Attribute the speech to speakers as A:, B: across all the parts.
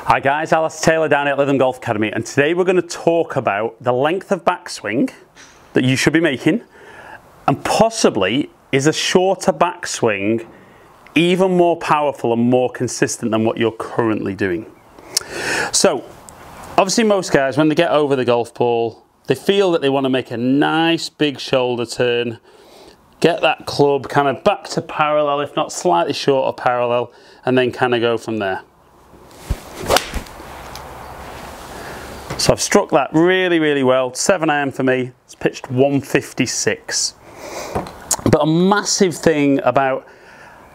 A: Hi guys, Alice Taylor down at Lytham Golf Academy, and today we're going to talk about the length of backswing that you should be making, and possibly is a shorter backswing even more powerful and more consistent than what you're currently doing. So obviously most guys, when they get over the golf ball, they feel that they want to make a nice big shoulder turn, get that club kind of back to parallel, if not slightly short of parallel, and then kind of go from there. So I've struck that really well. 7 iron for me. It's pitched 156. But a massive thing about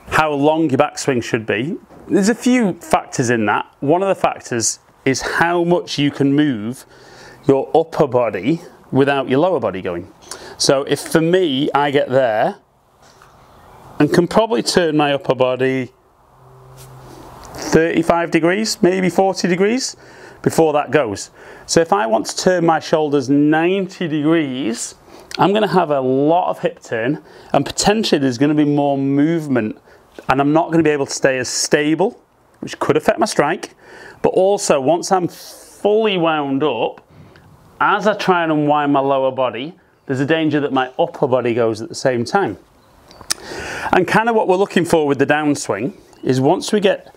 A: how long your backswing should be, there's a few factors in that. One of the factors is how much you can move your upper body without your lower body going. So if for me, I get there and can probably turn my upper body 35 degrees, maybe 40 degrees before that goes. So if I want to turn my shoulders 90 degrees, I'm going to have a lot of hip turn, and potentially there's going to be more movement, and I'm not going to be able to stay as stable, which could affect my strike. But also, once I'm fully wound up, as I try and unwind my lower body, there's a danger that my upper body goes at the same time. And kind of what we're looking for with the downswing is once we get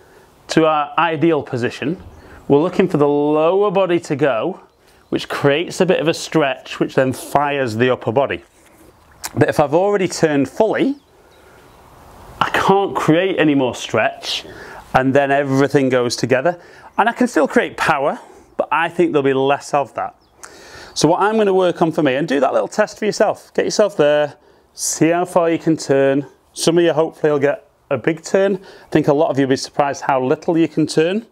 A: to our ideal position, we're looking for the lower body to go, which creates a bit of a stretch, which then fires the upper body. But if I've already turned fully, I can't create any more stretch, and then everything goes together. And I can still create power, but I think there'll be less of that. So what I'm going to work on for me, and do that little test for yourself. Get yourself there, see how far you can turn. Some of you hopefully will get a big turn. I think a lot of you will be surprised how little you can turn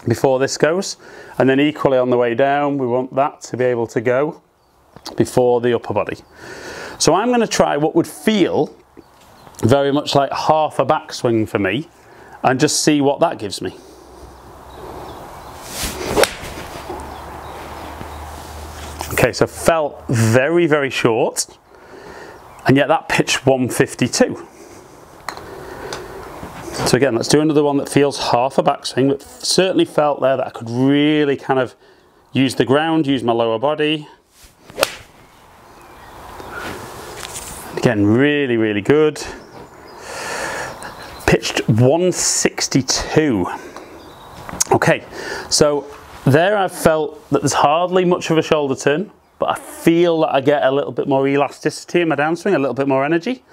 A: before this goes. And then equally on the way down, we want that to be able to go before the upper body. So I'm going to try what would feel very much like half a backswing for me, and just see what that gives me. Okay, so felt very short, and yet that pitched 152. So again, let's do another one that feels half a backswing, but certainly felt there that I could really kind of use the ground, use my lower body. Again, really good. Pitched 162. Okay, so there I've felt that there's hardly much of a shoulder turn, but I feel that I get a little bit more elasticity in my downswing, a little bit more energy.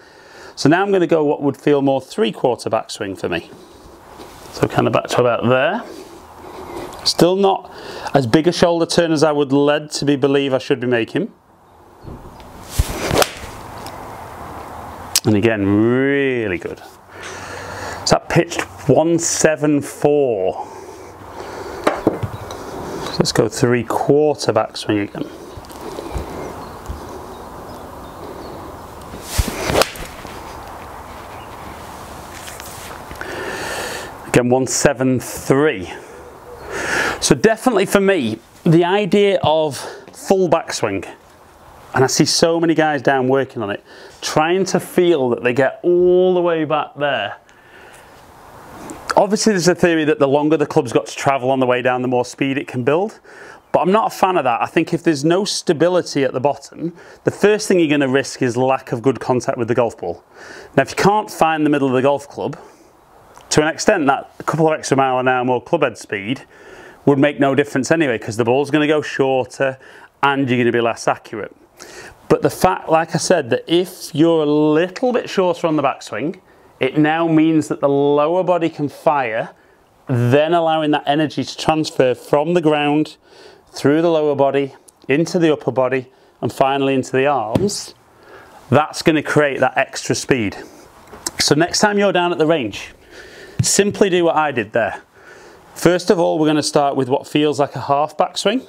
A: So now I'm going to go what would feel more 3/4 backswing for me. So kind of back to about there. Still not as big a shoulder turn as I would led to believe I should be making. And again, really good. So that pitched 174. So let's go 3/4 backswing again. Again, 173. So definitely for me, the idea of full backswing, and I see so many guys down working on it, trying to feel that they get all the way back there. Obviously there's a theory that the longer the club's got to travel on the way down, the more speed it can build. But I'm not a fan of that. I think if there's no stability at the bottom, the first thing you're going to risk is lack of good contact with the golf ball. Now if you can't find the middle of the golf club, to an extent that a couple of extra mile an hour more club head speed would make no difference anyway, because the ball's going to go shorter and you're going to be less accurate. But the fact, like I said, that if you're a little bit shorter on the backswing, it now means that the lower body can fire, then allowing that energy to transfer from the ground through the lower body into the upper body and finally into the arms. That's going to create that extra speed. So next time you're down at the range, simply do what I did there. First of all, we're going to start with what feels like a half backswing.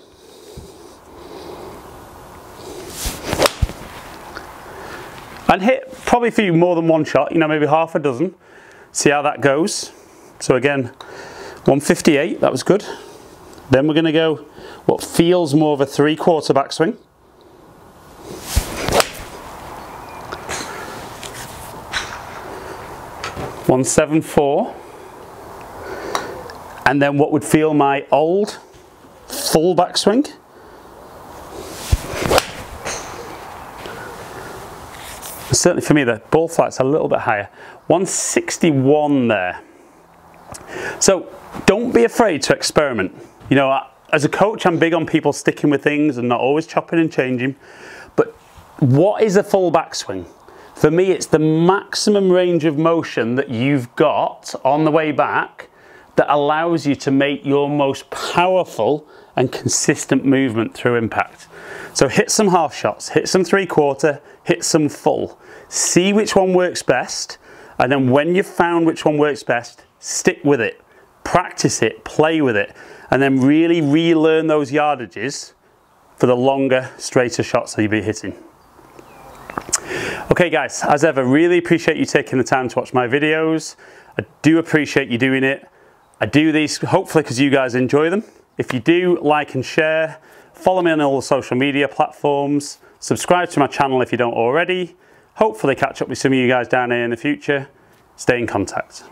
A: And hit probably for you more than one shot, you know, maybe half a dozen. See how that goes. So again, 158, that was good. Then we're going to go what feels more of a 3/4 backswing. $174. and then what would feel my old full backswing. Certainly for me, the ball flight's a little bit higher. 161 there. So don't be afraid to experiment. You know, as a coach, I'm big on people sticking with things and not always chopping and changing. But what is a full backswing? For me, it's the maximum range of motion that you've got on the way back that allows you to make your most powerful and consistent movement through impact. So hit some half shots, hit some 3/4, hit some full. See which one works best, and then when you've found which one works best, stick with it, practice it, play with it, and then really relearn those yardages for the longer, straighter shots that you'll be hitting. Okay guys, as ever, really appreciate you taking the time to watch my videos. I do appreciate you doing it. I do these hopefully because you guys enjoy them. If you do, like and share, follow me on all the social media platforms, subscribe to my channel if you don't already. Hopefully catch up with some of you guys down here in the future. Stay in contact.